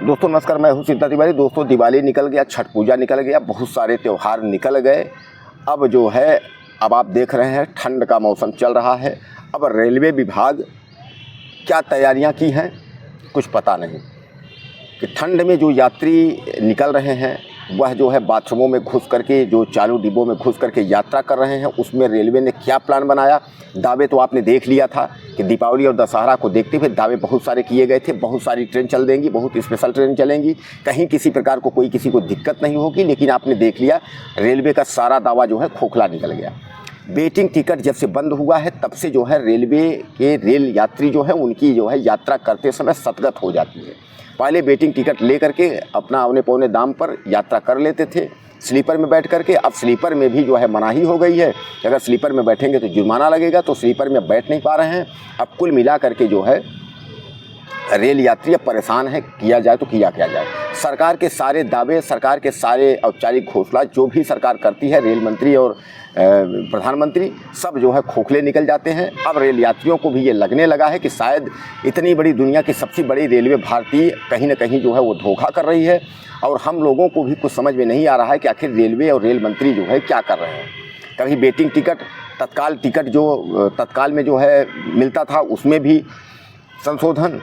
दोस्तों नमस्कार, मैं हूं सिद्धार्थ तिवारी। दोस्तों दिवाली निकल गया, छठ पूजा निकल गया, बहुत सारे त्यौहार निकल गए। अब जो है अब आप देख रहे हैं ठंड का मौसम चल रहा है। अब रेलवे विभाग क्या तैयारियां की हैं कुछ पता नहीं कि ठंड में जो यात्री निकल रहे हैं वह जो है बाथरूमों में घुस करके, जो चालू डिब्बों में घुस करके यात्रा कर रहे हैं, उसमें रेलवे ने क्या प्लान बनाया। दावे तो आपने देख लिया था कि दीपावली और दशहरा को देखते हुए दावे बहुत सारे किए गए थे। बहुत सारी ट्रेन चल देंगी, बहुत स्पेशल ट्रेन चलेंगी, कहीं किसी प्रकार को कोई किसी को दिक्कत नहीं होगी। लेकिन आपने देख लिया रेलवे का सारा दावा जो है खोखला निकल गया। वेटिंग टिकट जब से बंद हुआ है तब से जो है रेलवे के रेल यात्री जो है उनकी जो है यात्रा करते समय सतगत हो जाती है। पहले वेटिंग टिकट ले करके अपना औने पौने दाम पर यात्रा कर लेते थे स्लीपर में बैठ करके। अब स्लीपर में भी जो है मनाही हो गई है कि अगर स्लीपर में बैठेंगे तो जुर्माना लगेगा, तो स्लीपर में बैठ नहीं पा रहे हैं। अब कुल मिला करके जो है रेल यात्री अब परेशान है, किया जाए तो किया क्या जाए। सरकार के सारे दावे, सरकार के सारे औपचारिक घोषणा जो भी सरकार करती है, रेल मंत्री और प्रधानमंत्री सब जो है खोखले निकल जाते हैं। अब रेल यात्रियों को भी ये लगने लगा है कि शायद इतनी बड़ी दुनिया की सबसे बड़ी रेलवे भारतीय कहीं ना कहीं जो है वो धोखा कर रही है। और हम लोगों को भी कुछ समझ में नहीं आ रहा है कि आखिर रेलवे और रेल मंत्री जो है क्या कर रहे हैं। कभी वेटिंग टिकट, तत्काल टिकट जो तत्काल में जो है मिलता था उसमें भी संशोधन,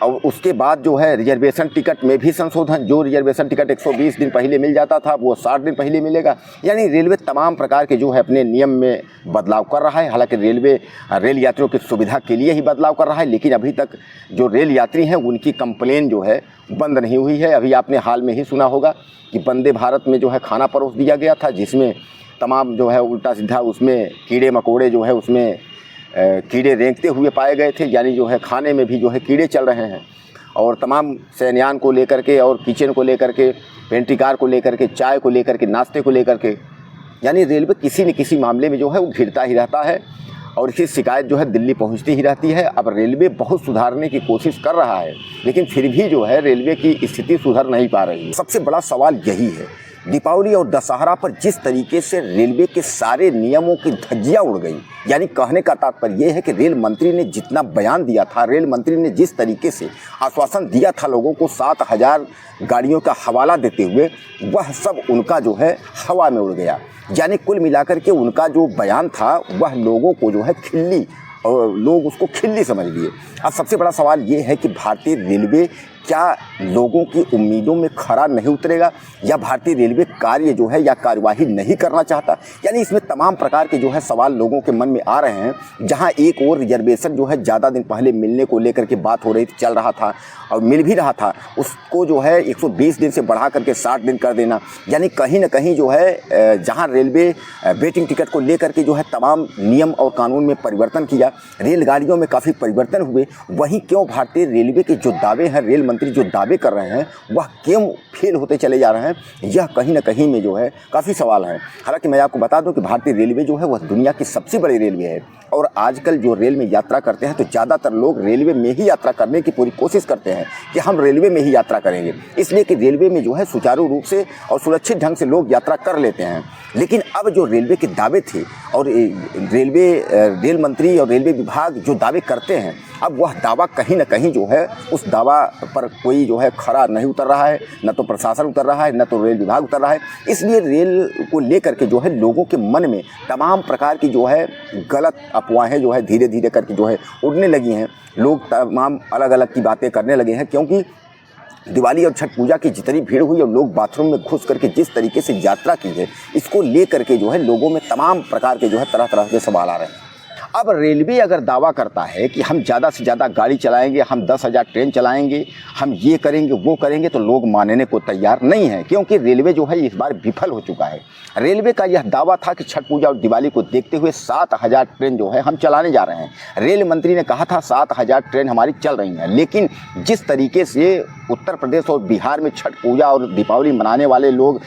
और उसके बाद जो है रिजर्वेशन टिकट में भी संशोधन। जो रिजर्वेशन टिकट 120 दिन पहले मिल जाता था वो 60 दिन पहले मिलेगा। यानी रेलवे तमाम प्रकार के जो है अपने नियम में बदलाव कर रहा है। हालांकि रेलवे रेल यात्रियों की सुविधा के लिए ही बदलाव कर रहा है, लेकिन अभी तक जो रेल यात्री हैं उनकी कंप्लेन जो है बंद नहीं हुई है। अभी आपने हाल में ही सुना होगा कि वंदे भारत में जो है खाना परोस दिया गया था, जिसमें तमाम जो है उल्टा सीधा उसमें कीड़े मकोड़े जो है उसमें कीड़े रेंगते हुए पाए गए थे। यानी जो है खाने में भी जो है कीड़े चल रहे हैं। और तमाम शयनयान को लेकर के और किचन को लेकर के, पेंट्री कार को लेकर के, चाय को लेकर के, नाश्ते को लेकर के, यानी रेलवे किसी न किसी मामले में जो है वो घिरता ही रहता है और इसकी शिकायत जो है दिल्ली पहुंचती ही रहती है। अब रेलवे बहुत सुधारने की कोशिश कर रहा है, लेकिन फिर भी जो है रेलवे की स्थिति सुधर नहीं पा रही है। सबसे बड़ा सवाल यही है, दीपावली और दशहरा पर जिस तरीके से रेलवे के सारे नियमों की धज्जियां उड़ गई। यानी कहने का तात्पर्य यह है कि रेल मंत्री ने जितना बयान दिया था, रेल मंत्री ने जिस तरीके से आश्वासन दिया था लोगों को 7000 गाड़ियों का हवाला देते हुए, वह सब उनका जो है हवा में उड़ गया। यानी कुल मिलाकर के उनका जो बयान था वह लोगों को जो है खिल्ली, और लोग उसको खिल्ली समझ लिए। अब सबसे बड़ा सवाल ये है कि भारतीय रेलवे क्या लोगों की उम्मीदों में खरा नहीं उतरेगा, या भारतीय रेलवे कार्य जो है या कार्यवाही नहीं करना चाहता। यानी इसमें तमाम प्रकार के जो है सवाल लोगों के मन में आ रहे हैं। जहां एक और रिजर्वेशन जो है ज़्यादा दिन पहले मिलने को लेकर के बात हो रही थी, चल रहा था और मिल भी रहा था, उसको जो है 120 दिन से बढ़ा करके 60 दिन कर देना। यानी कहीं ना कहीं जो है जहां रेलवे वेटिंग टिकट को लेकर के जो है तमाम नियम और कानून में परिवर्तन किया, रेलगाड़ियों में काफ़ी परिवर्तन हुए, वहीं क्यों भारतीय रेलवे के जो दावे हैं, रेल मंत्री जो दावे कर रहे हैं वह क्यों फेल होते चले जा रहे हैं, यह कहीं ना कहीं में जो है काफ़ी सवाल है। हालांकि मैं आपको बता दूं कि भारतीय रेलवे जो है वह दुनिया की सबसे बड़ी रेलवे है, और आजकल जो रेल में यात्रा करते हैं तो ज़्यादातर लोग रेलवे में ही यात्रा करने की पूरी कोशिश करते हैं कि हम रेलवे में ही यात्रा करेंगे, इसलिए कि रेलवे में जो है सुचारू रूप से और सुरक्षित ढंग से लोग यात्रा कर लेते हैं। लेकिन अब जो रेलवे के दावे थे और रेल मंत्री और रेलवे विभाग जो दावे करते हैं, अब वह दावा कहीं ना कहीं जो है उस दावा पर कोई जो है खरा नहीं उतर रहा है, न तो प्रशासन उतर रहा है, न तो रेल विभाग उतर रहा है। इसलिए रेल को लेकर के जो है लोगों के मन में तमाम प्रकार की जो है गलत अफवाहें जो है धीरे धीरे करके जो है उड़ने लगी हैं। लोग तमाम अलग अलग की बातें करने लगे हैं, क्योंकि दिवाली और छठ पूजा की जितनी भीड़ हुई और लोग बाथरूम में घुस करके जिस तरीके से यात्रा की है, इसको लेकर के जो है लोगों में तमाम प्रकार के जो है तरह तरह के सवाल आ रहे हैं। अब रेलवे अगर दावा करता है कि हम ज़्यादा से ज़्यादा गाड़ी चलाएंगे, हम 10,000 ट्रेन चलाएंगे, हम ये करेंगे वो करेंगे, तो लोग मानने को तैयार नहीं है, क्योंकि रेलवे जो है इस बार विफल हो चुका है। रेलवे का यह दावा था कि छठ पूजा और दिवाली को देखते हुए 7000 ट्रेन जो है हम चलाने जा रहे हैं। रेल मंत्री ने कहा था 7000 ट्रेन हमारी चल रही हैं, लेकिन जिस तरीके से उत्तर प्रदेश और बिहार में छठ पूजा और दीपावली मनाने वाले लोग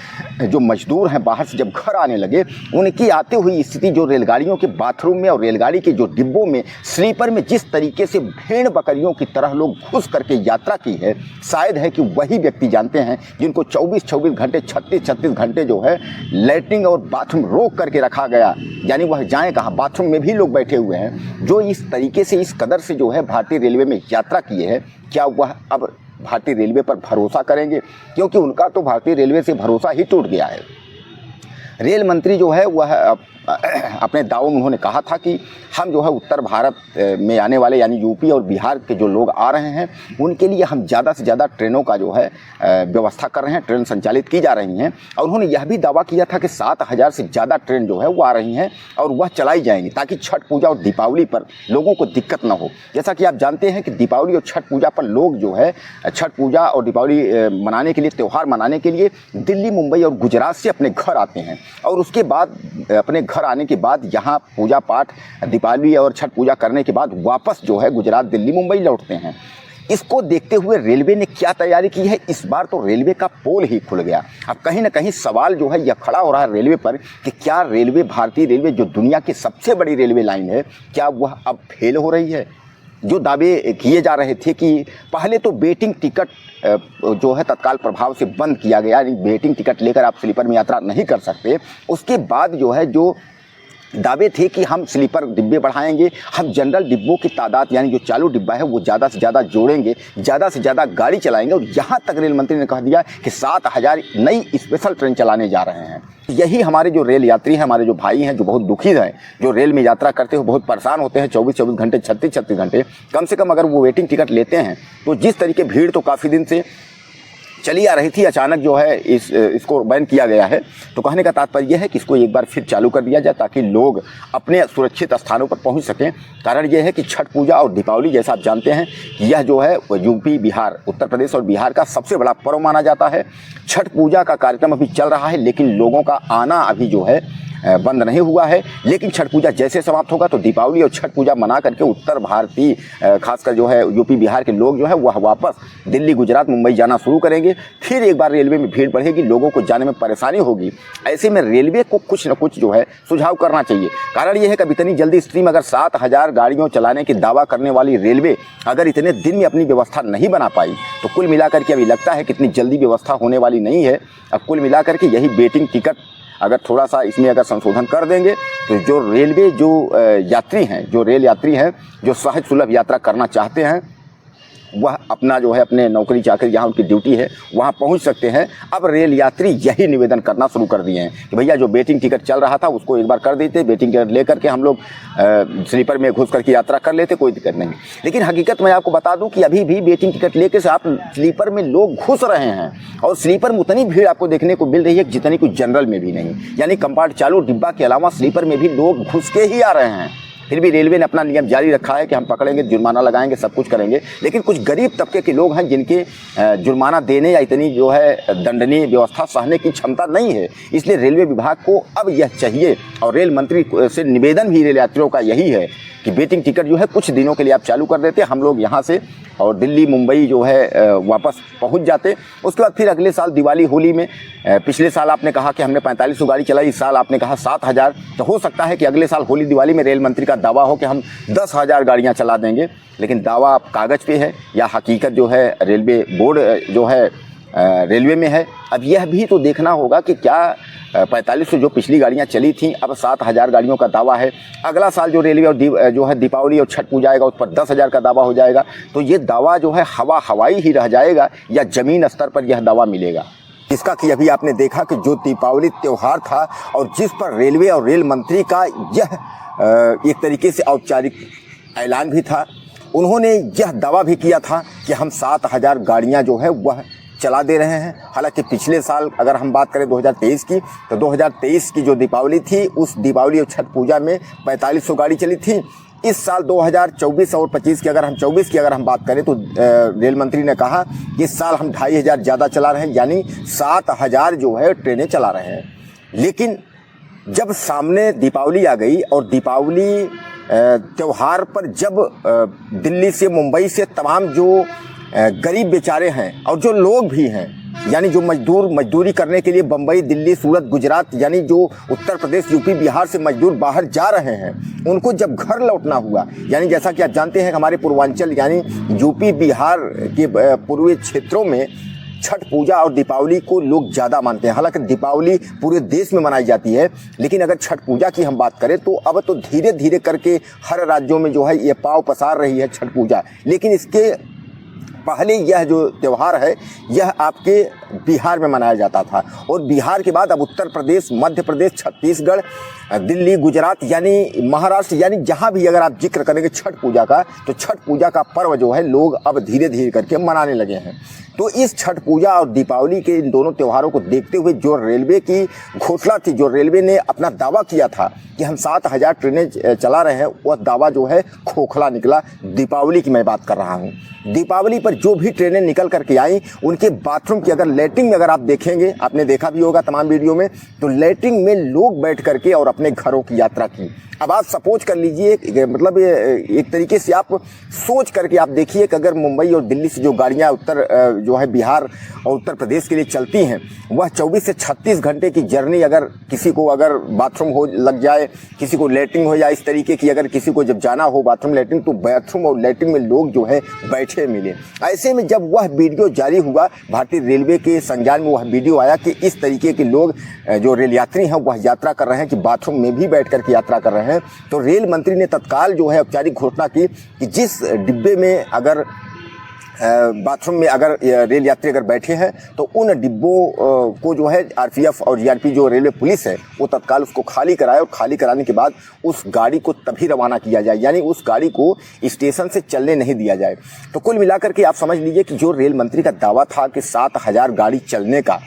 जो मजदूर हैं बाहर से जब घर आने लगे, उनकी आते हुई स्थिति जो रेलगाड़ियों के बाथरूम में और रेलगाड़ी के जो डिब्बों में स्लीपर में जिस तरीके से भेड़ बकरियों की तरह लोग घुस करके यात्रा की है, शायद है कि वही व्यक्ति जानते हैं जिनको 24-24 घंटे 36-36 घंटे जो है लैट्रिन और बाथरूम रोक करके रखा गया। यानी वह जाएं कहाँ, बाथरूम में भी लोग बैठे हुए हैं। जो इस तरीके से इस कदर से जो है भारतीय रेलवे में यात्रा किए हैं, क्या वह अब भारतीय रेलवे पर भरोसा करेंगे, क्योंकि उनका तो भारतीय रेलवे से भरोसा ही टूट गया है। रेल मंत्री जो है वह अपने दावों में उन्होंने कहा था कि हम जो है उत्तर भारत में आने वाले यानी यूपी और बिहार के जो लोग आ रहे हैं उनके लिए हम ज़्यादा से ज़्यादा ट्रेनों का जो है व्यवस्था कर रहे हैं, ट्रेन संचालित की जा रही हैं। और उन्होंने यह भी दावा किया था कि 7,000 से ज़्यादा ट्रेन जो है वो आ रही हैं और वह चलाई जाएंगी ताकि छठ पूजा और दीपावली पर लोगों को दिक्कत ना हो। जैसा कि आप जानते हैं कि दीपावली और छठ पूजा पर लोग जो है छठ पूजा और दीपावली मनाने के लिए, त्यौहार मनाने के लिए दिल्ली, मुंबई और गुजरात से अपने घर आते हैं और उसके बाद अपने घर आने के बाद यहाँ पूजा पाठ, दीपावली और छठ पूजा करने के बाद वापस जो है गुजरात, दिल्ली, मुंबई लौटते हैं। इसको देखते हुए रेलवे ने क्या तैयारी की है, इस बार तो रेलवे का पोल ही खुल गया। अब कहीं ना कहीं सवाल जो है यह खड़ा हो रहा है रेलवे पर कि क्या रेलवे, भारतीय रेलवे जो दुनिया की सबसे बड़ी रेलवे लाइन है, क्या वह अब फेल हो रही है। जो दावे किए जा रहे थे कि पहले तो वेटिंग टिकट जो है तत्काल प्रभाव से बंद किया गया, यानी वेटिंग टिकट लेकर आप स्लीपर में यात्रा नहीं कर सकते। उसके बाद जो है जो दावे थे कि हम स्लीपर डिब्बे बढ़ाएंगे, हम जनरल डिब्बों की तादाद यानी जो चालू डिब्बा है वो ज़्यादा से ज़्यादा जोड़ेंगे, ज़्यादा से ज़्यादा गाड़ी चलाएंगे। और यहाँ तक रेल मंत्री ने कह दिया कि 7,000 नई स्पेशल ट्रेन चलाने जा रहे हैं। यही हमारे जो रेल यात्री हैं, हमारे जो भाई हैं, जो बहुत दुखी हैं, जो रेल में यात्रा करते हुए बहुत परेशान होते हैं 24-24 घंटे, 36-36 घंटे, कम से कम अगर वो वेटिंग टिकट लेते हैं तो जिस तरीके भीड़ तो काफ़ी दिन से चली आ रही थी, अचानक जो है इसको बैन किया गया है। तो कहने का तात्पर्य यह है कि इसको एक बार फिर चालू कर दिया जाए ताकि लोग अपने सुरक्षित स्थानों पर पहुंच सकें। कारण यह है कि छठ पूजा और दीपावली, जैसा आप जानते हैं, यह जो है यूपी, बिहार, उत्तर प्रदेश और बिहार का सबसे बड़ा पर्व माना जाता है। छठ पूजा का कार्यक्रम अभी चल रहा है लेकिन लोगों का आना अभी जो है बंद नहीं हुआ है। लेकिन छठ पूजा जैसे समाप्त होगा तो दीपावली और छठ पूजा मना करके उत्तर भारतीय, खासकर जो है यूपी बिहार के लोग जो है वह वापस दिल्ली, गुजरात, मुंबई जाना शुरू करेंगे। फिर एक बार रेलवे में भीड़ बढ़ेगी, लोगों को जाने में परेशानी होगी। ऐसे में रेलवे को कुछ न कुछ जो है सुझाव करना चाहिए। कारण यह है कि इतनी जल्दी स्ट्रीम अगर 7,000 गाड़ियों चलाने की दावा करने वाली रेलवे अगर इतने दिन में अपनी व्यवस्था नहीं बना पाई तो कुल मिलाकर के अभी लगता है कि इतनी जल्दी व्यवस्था होने वाली नहीं है। अब कुल मिलाकर के यही वेटिंग टिकट अगर थोड़ा सा इसमें अगर संशोधन कर देंगे तो जो रेलवे जो यात्री हैं, जो रेल यात्री हैं, जो सहज सुलभ यात्रा करना चाहते हैं, वह अपना जो है अपने नौकरी चाकरी जहाँ उनकी ड्यूटी है वहाँ पहुँच सकते हैं। अब रेल यात्री यही निवेदन करना शुरू कर दिए हैं कि भैया जो वेटिंग टिकट चल रहा था उसको एक बार कर देते, वेटिंग टिकट लेकर के हम लोग स्लीपर में घुस करके यात्रा कर लेते, कोई दिक्कत नहीं। लेकिन हकीकत मैं आपको बता दूं कि अभी भी वेटिंग टिकट लेकर से आप स्लीपर में लोग घुस रहे हैं और स्लीपर में उतनी भीड़ आपको देखने को मिल रही है जितनी कुछ जनरल में भी नहीं। यानी कंपार्ट चालू डिब्बा के अलावा स्लीपर में भी लोग घुस के ही आ रहे हैं। फिर भी रेलवे ने अपना नियम जारी रखा है कि हम पकड़ेंगे, जुर्माना लगाएंगे, सब कुछ करेंगे। लेकिन कुछ गरीब तबके के लोग हैं जिनके जुर्माना देने या इतनी जो है दंडनीय व्यवस्था सहने की क्षमता नहीं है। इसलिए रेलवे विभाग को अब यह चाहिए और रेल मंत्री से निवेदन भी रेल यात्रियों का यही है कि वेटिंग टिकट जो है कुछ दिनों के लिए आप चालू कर देते, हम लोग यहाँ से और दिल्ली, मुंबई जो है वापस पहुँच जाते। उसके बाद फिर अगले साल दिवाली, होली में, पिछले साल आपने कहा कि हमने 4500 गाड़ी चलाई, इस साल आपने कहा 7,000। तो हो सकता है कि अगले साल होली, दिवाली में रेल मंत्री का दावा हो कि हम 10,000 गाड़ियाँ चला देंगे। लेकिन दावा कागज़ पे है या हकीकत जो है रेलवे बोर्ड जो है रेलवे में है। अब यह भी तो देखना होगा कि क्या 4500 जो पिछली गाड़ियां चली थीं, अब 7,000 गाड़ियों का दावा है। अगला साल जो रेलवे और जो है दीपावली और छठ पूजा आएगा उस पर 10,000 का दावा हो जाएगा। तो ये दावा जो है हवाई ही रह जाएगा या ज़मीन स्तर पर यह दावा मिलेगा। इसका कि अभी आपने देखा कि जो दीपावली त्यौहार था और जिस पर रेलवे और रेल मंत्री का यह एक तरीके से औपचारिक ऐलान भी था, उन्होंने यह दावा भी किया था कि हम 7,000 गाड़ियाँ जो है वह चला दे रहे हैं। हालांकि पिछले साल अगर हम बात करें 2023 की, तो 2023 की जो दीपावली थी उस दीपावली और छठ पूजा में 4500 गाड़ी चली थी। इस साल 2024 और 25 की अगर हम 24 की अगर हम बात करें तो रेल मंत्री ने कहा कि इस साल हम 2,500 ज़्यादा चला रहे हैं, यानी 7,000 जो है ट्रेनें चला रहे हैं। लेकिन जब सामने दीपावली आ गई और दीपावली त्यौहार पर जब दिल्ली से, मुंबई से तमाम जो गरीब बेचारे हैं और जो लोग भी हैं, यानी जो मजदूरी करने के लिए बम्बई, दिल्ली, सूरत, गुजरात, यानी जो उत्तर प्रदेश, यूपी, बिहार से मजदूर बाहर जा रहे हैं, उनको जब घर लौटना हुआ, यानी जैसा कि आप जानते हैं हमारे पूर्वांचल यानी यूपी, बिहार के पूर्वी क्षेत्रों में छठ पूजा और दीपावली को लोग ज़्यादा मानते हैं। हालांकि दीपावली पूरे देश में मनाई जाती है, लेकिन अगर छठ पूजा की हम बात करें तो अब तो धीरे धीरे करके हर राज्यों में जो है ये पाँव पसार रही है छठ पूजा। लेकिन इसके पहले यह जो त्यौहार है यह आपके बिहार में मनाया जाता था, और बिहार के बाद अब उत्तर प्रदेश, मध्य प्रदेश, छत्तीसगढ़, दिल्ली, गुजरात यानी महाराष्ट्र, यानी जहाँ भी अगर आप जिक्र करेंगे छठ पूजा का, तो छठ पूजा का पर्व जो है लोग अब धीरे धीरे करके मनाने लगे हैं। तो इस छठ पूजा और दीपावली के इन दोनों त्योहारों को देखते हुए जो रेलवे की घोषणा थी, जो रेलवे ने अपना दावा किया था कि हम 7000 ट्रेनें चला रहे हैं, वह दावा जो है खोखला निकला। दीपावली की मैं बात कर रहा हूँ। दीपावली पर जो भी ट्रेनें निकल करके आई, उनके बाथरूम की अगर लैट्रिन में अगर आप देखेंगे, आपने देखा भी होगा तमाम वीडियो में, तो लैट्रिन में लोग बैठ करके और अपने घरों की यात्रा की। अब आप सपोज कर लीजिए, मतलब एक तरीके से आप सोच करके आप देखिए कि अगर मुंबई और दिल्ली से जो गाड़ियां उत्तर जो है बिहार और उत्तर प्रदेश के लिए चलती हैं, वह 24 से 36 घंटे की जर्नी, अगर किसी को अगर बाथरूम हो लग जाए, किसी को लैट्रिन हो जाए, इस तरीके की अगर किसी को जब जाना हो बाथरूम लैट्रिन, तो बाथरूम और लैट्रिन में लोग जो है बैठे मिले। ऐसे में जब वह वीडियो जारी हुआ, भारतीय रेलवे के संज्ञान में वह वीडियो आया कि इस तरीके के लोग जो रेल यात्री हैं वह यात्रा कर रहे हैं कि बाथरूम में भी बैठ करके यात्रा कर रहे हैं, तो रेल मंत्री ने तत्काल जो है औपचारिक घोषणा की कि जिस डिब्बे में अगर बाथरूम में अगर रेल यात्री अगर बैठे हैं, तो उन डिब्बों को जो है आरपीएफ और जीआरपी जो रेलवे पुलिस है वो तत्काल उसको खाली कराए, और खाली कराने के बाद उस गाड़ी को तभी रवाना किया जाए, यानी उस गाड़ी को स्टेशन से चलने नहीं दिया जाए। तो कुल मिलाकर के आप समझ लीजिए कि जो रेल मंत्री का दावा था कि 7000 गाड़ी चलने का,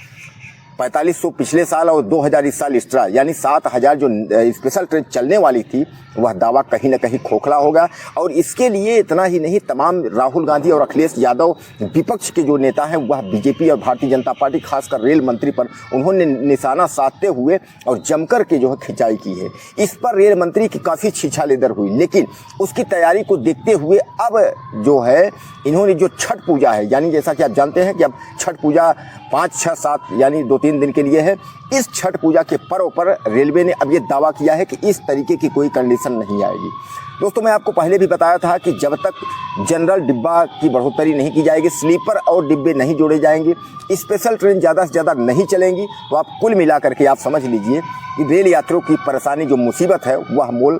4500 पिछले साल और 2000 इस साल एक्स्ट्रा, यानी 7000 जो स्पेशल ट्रेन चलने वाली थी, वह दावा कहीं ना कहीं खोखला होगा। और इसके लिए इतना ही नहीं, तमाम राहुल गांधी और अखिलेश यादव विपक्ष के जो नेता हैं, वह बीजेपी और भारतीय जनता पार्टी, खासकर रेल मंत्री पर उन्होंने निशाना साधते हुए और जमकर के जो है खिंचाई की है। इस पर रेल मंत्री की काफ़ी छीछालेदर हुई, लेकिन उसकी तैयारी को देखते हुए अब जो है इन्होंने जो छठ पूजा है, यानी जैसा कि आप जानते हैं कि अब छठ पूजा 5, 6, 7 यानी 2-3 दिन के लिए है। इस छठ पूजा के पर्व पर रेलवे ने अब ये दावा किया है कि इस तरीके की कोई कंडीशन नहीं आएगी। दोस्तों, मैं आपको पहले भी बताया था कि जब तक जनरल डिब्बा की बढ़ोतरी नहीं की जाएगी, स्लीपर और डिब्बे नहीं जोड़े जाएंगे, स्पेशल ट्रेन ज़्यादा से ज़्यादा नहीं चलेंगी, तो आप कुल मिला करके आप समझ लीजिए कि रेल यात्रियों की परेशानी, जो मुसीबत है, वह मोल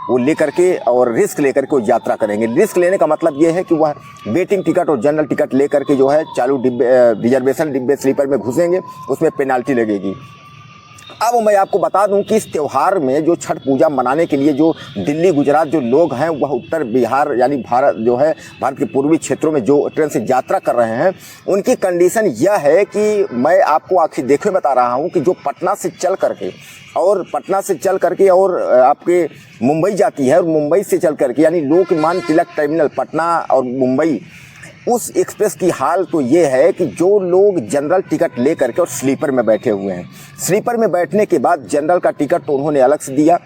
वो लेकर के और रिस्क लेकर के वो यात्रा करेंगे। रिस्क लेने का मतलब ये है कि वह वेटिंग टिकट और जनरल टिकट लेकर के जो है चालू डिब्बे, रिजर्वेशन डिब्बे, स्लीपर में घुसेंगे, उसमें पेनाल्टी लगेगी। अब मैं आपको बता दूं कि इस त्यौहार में जो छठ पूजा मनाने के लिए जो दिल्ली, गुजरात जो लोग हैं, वह उत्तर बिहार यानी भारत जो है भारत के पूर्वी क्षेत्रों में जो ट्रेन से यात्रा कर रहे हैं, उनकी कंडीशन यह है कि मैं आपको आखिर देखे बता रहा हूं कि जो पटना से चल करके और आपके मुंबई जाती है, और मुंबई से चल करके यानी लोकमान्य तिलक टर्मिनल पटना और मुंबई, उस एक्सप्रेस की हाल तो ये है कि जो लोग जनरल टिकट ले करके और स्लीपर में बैठे हुए हैं, स्लीपर में बैठने के बाद जनरल का टिकट तो उन्होंने अलग से दिया,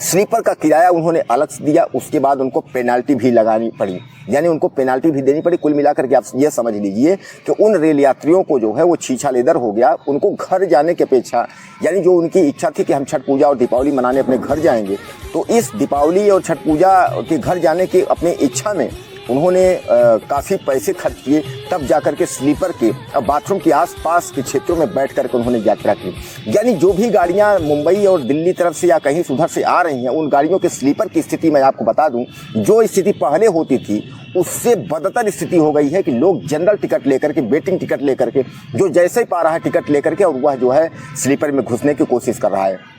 स्लीपर का किराया उन्होंने अलग से दिया, उसके बाद उनको पेनाल्टी भी लगानी पड़ी, यानी उनको पेनाल्टी भी देनी पड़ी। कुल मिलाकर के आप ये समझ लीजिए कि उन रेल यात्रियों को जो है वो छीछालेदर हो गया। उनको घर जाने की अपेक्षा, यानी जो उनकी इच्छा थी कि हम छठ पूजा और दीपावली मनाने अपने घर जाएंगे, तो इस दीपावली और छठ पूजा के घर जाने की अपनी इच्छा में उन्होंने काफ़ी पैसे खर्च किए, तब जाकर के स्लीपर के बाथरूम के आसपास के क्षेत्रों में बैठ करके उन्होंने यात्रा की। यानी जो भी गाड़ियां मुंबई और दिल्ली तरफ से या कहीं उधर से आ रही हैं, उन गाड़ियों के स्लीपर की स्थिति मैं आपको बता दूं, जो स्थिति पहले होती थी उससे बदतर स्थिति हो गई है कि लोग जनरल टिकट लेकर के, वेटिंग टिकट लेकर के, जो जैसे ही पा रहा है टिकट लेकर के, और वह जो है स्लीपर में घुसने की कोशिश कर रहा है।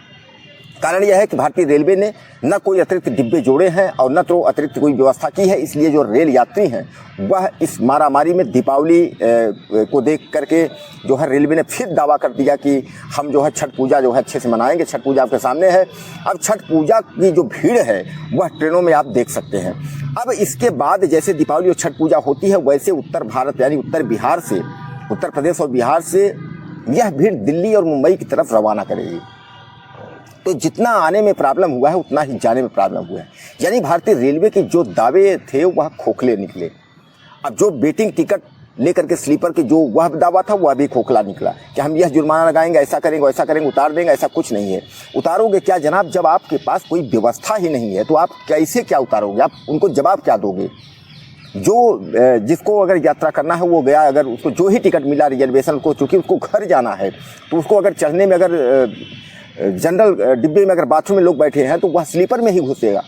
कारण यह है कि भारतीय रेलवे ने न कोई अतिरिक्त डिब्बे जोड़े हैं और न तो अतिरिक्त कोई व्यवस्था की है, इसलिए जो रेल यात्री हैं वह इस मारामारी में दीपावली को देख करके जो है रेलवे ने फिर दावा कर दिया कि हम जो है छठ पूजा जो है अच्छे से मनाएंगे। छठ पूजा आपके सामने है। अब छठ पूजा की जो भीड़ है वह ट्रेनों में आप देख सकते हैं। अब इसके बाद जैसे दीपावली और छठ पूजा होती है, वैसे उत्तर भारत यानी उत्तर बिहार से, उत्तर प्रदेश और बिहार से यह भीड़ दिल्ली और मुंबई की तरफ रवाना करेगी। तो जितना आने में प्रॉब्लम हुआ है उतना ही जाने में प्रॉब्लम हुआ है। यानी भारतीय रेलवे के जो दावे थे वह खोखले निकले। अब जो वेटिंग टिकट लेकर के स्लीपर के जो वह दावा था वह भी खोखला निकला कि हम यह जुर्माना लगाएंगे, ऐसा करेंगे, वैसा करेंगे, उतार देंगे। ऐसा कुछ नहीं है। उतारोगे क्या जनाब, जब आपके पास कोई व्यवस्था ही नहीं है तो आप कैसे क्या उतारोगे? आप उनको जवाब क्या दोगे? जो जिसको अगर यात्रा करना है वो गया, अगर उसको जो ही टिकट मिला रिजर्वेशन को, चूँकि उसको घर जाना है, तो उसको अगर चढ़ने में अगर जनरल डिब्बे में अगर बाथरूम में लोग बैठे हैं तो वह स्लीपर में ही घुसेगा।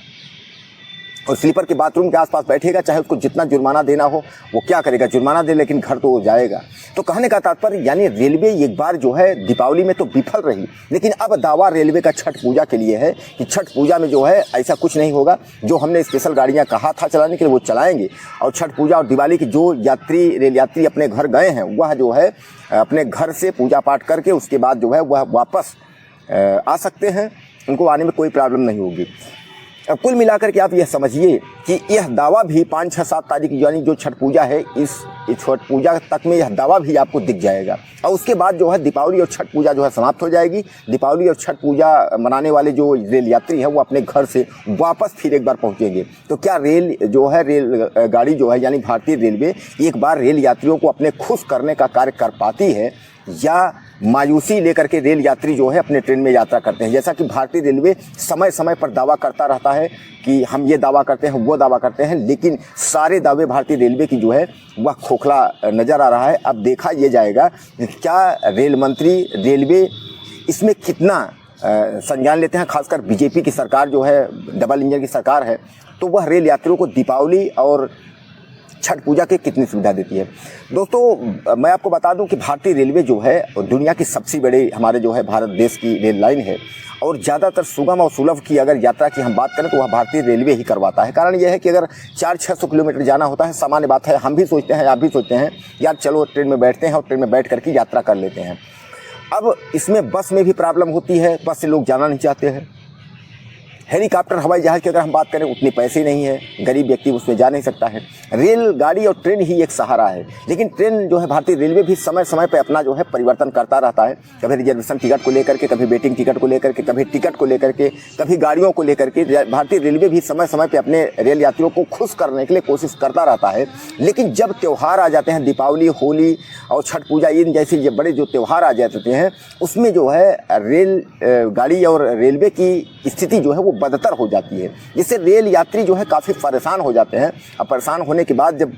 और स्लीपर के बाथरूम के आसपास बैठेगा, चाहे उसको जितना जुर्माना देना हो वो क्या करेगा, जुर्माना दे, लेकिन घर तो वो जाएगा। तो कहने का तात्पर्य यानी रेलवे एक बार जो है दीपावली में तो विफल रही, लेकिन अब दावा रेलवे का छठ पूजा के लिए है कि छठ पूजा में जो है ऐसा कुछ नहीं होगा। जो हमने स्पेशल गाड़ियाँ कहा था चलाने के लिए वो चलाएंगे, और छठ पूजा और दिवाली की जो रेल यात्री अपने घर गए हैं वह जो है अपने घर से पूजा पाठ करके उसके बाद जो है वह वापस आ सकते हैं, उनको आने में कोई प्रॉब्लम नहीं होगी। अब कुल मिलाकर के आप यह समझिए कि यह दावा भी 5, 6, 7 तारीख यानी जो छठ पूजा है, इस छठ पूजा तक में यह दावा भी आपको दिख जाएगा। और उसके बाद जो है दीपावली और छठ पूजा जो है समाप्त हो जाएगी। दीपावली और छठ पूजा मनाने वाले जो रेल यात्री हैं वो अपने घर से वापस फिर एक बार पहुंचेंगे। तो क्या रेल जो है रेल गाड़ी जो है यानी भारतीय रेलवे एक बार रेल यात्रियों को अपने खुश करने का कार्य कर पाती है, या मायूसी लेकर के रेल यात्री जो है अपने ट्रेन में यात्रा करते हैं? जैसा कि भारतीय रेलवे समय समय पर दावा करता रहता है कि हम ये दावा करते हैं, वो दावा करते हैं, लेकिन सारे दावे भारतीय रेलवे की जो है वह खोखला नज़र आ रहा है। अब देखा ये जाएगा क्या रेल मंत्री रेलवे इसमें कितना संज्ञान लेते हैं। खासकर बीजेपी की सरकार जो है डबल इंजन की सरकार है, तो वह रेल यात्रियों को दीपावली और छठ पूजा की कितनी सुविधा देती है। दोस्तों मैं आपको बता दूं कि भारतीय रेलवे जो है दुनिया की सबसे बड़ी हमारे जो है भारत देश की रेल लाइन है, और ज़्यादातर सुगम और सुलभ की अगर यात्रा की हम बात करें तो वह भारतीय रेलवे ही करवाता है। कारण यह है कि अगर 400-600 किलोमीटर जाना होता है, सामान्य बात है, हम भी सोचते हैं, आप भी सोचते हैं यार चलो ट्रेन में बैठते हैं और ट्रेन में बैठ करके यात्रा कर लेते हैं। अब इसमें बस में भी प्रॉब्लम होती है, बस से लोग जाना नहीं चाहते हैं। हेलीकॉप्टर हवाई जहाज़ की अगर हम बात करें उतने पैसे नहीं है, गरीब व्यक्ति उसमें जा नहीं सकता है। रेलगाड़ी और ट्रेन ही एक सहारा है, लेकिन ट्रेन जो है भारतीय रेलवे भी समय समय पर अपना जो है परिवर्तन करता रहता है। कभी रिजर्वेशन टिकट को लेकर के, कभी वेटिंग टिकट को लेकर के, कभी टिकट को लेकर के, कभी गाड़ियों को लेकर के भारतीय रेलवे भी समय समय पर अपने रेल यात्रियों को खुश करने के लिए कोशिश करता रहता है। लेकिन जब त्यौहार आ जाते हैं, दीपावली, होली और छठ पूजा, इन जैसे ये बड़े जो त्यौहार आ जाते हैं, उसमें जो है रेल गाड़ी और रेलवे की स्थिति जो है वो बदतर हो जाती है, जिससे रेल यात्री जो है काफ़ी परेशान हो जाते हैं। अब परेशान होने के बाद जब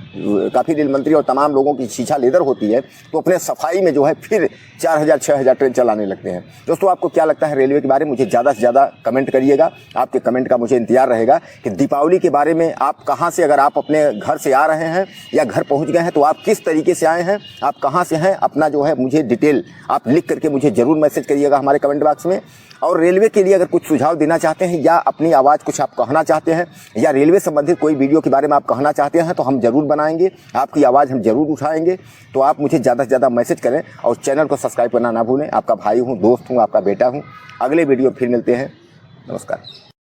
काफ़ी रेल मंत्री और तमाम लोगों की शीशा लेदर होती है तो अपने सफाई में जो है फिर 4000-6000 ट्रेन चलाने लगते हैं। दोस्तों आपको क्या लगता है रेलवे के बारे में, मुझे ज़्यादा से ज़्यादा कमेंट करिएगा। आपके कमेंट का मुझे इंतजार रहेगा कि दीपावली के बारे में आप कहाँ से, अगर आप अपने घर से आ रहे हैं या घर पहुँच गए हैं तो आप किस तरीके से आए हैं, आप कहाँ से हैं, अपना जो है मुझे डिटेल आप लिख करके मुझे ज़रूर मैसेज करिएगा हमारे कमेंट बॉक्स में। और रेलवे के लिए अगर कुछ सुझाव देना चाहते हैं या अपनी आवाज़ कुछ आप कहना चाहते हैं या रेलवे संबंधित कोई वीडियो के बारे में आप कहना चाहते हैं तो हम ज़रूर बनाएंगे, आपकी आवाज़ हम ज़रूर उठाएंगे। तो आप मुझे ज़्यादा से ज़्यादा मैसेज करें और चैनल को सब्सक्राइब करना ना भूलें। आपका भाई हूँ, दोस्त हूँ, आपका बेटा हूँ। अगले वीडियो फिर मिलते हैं। नमस्कार।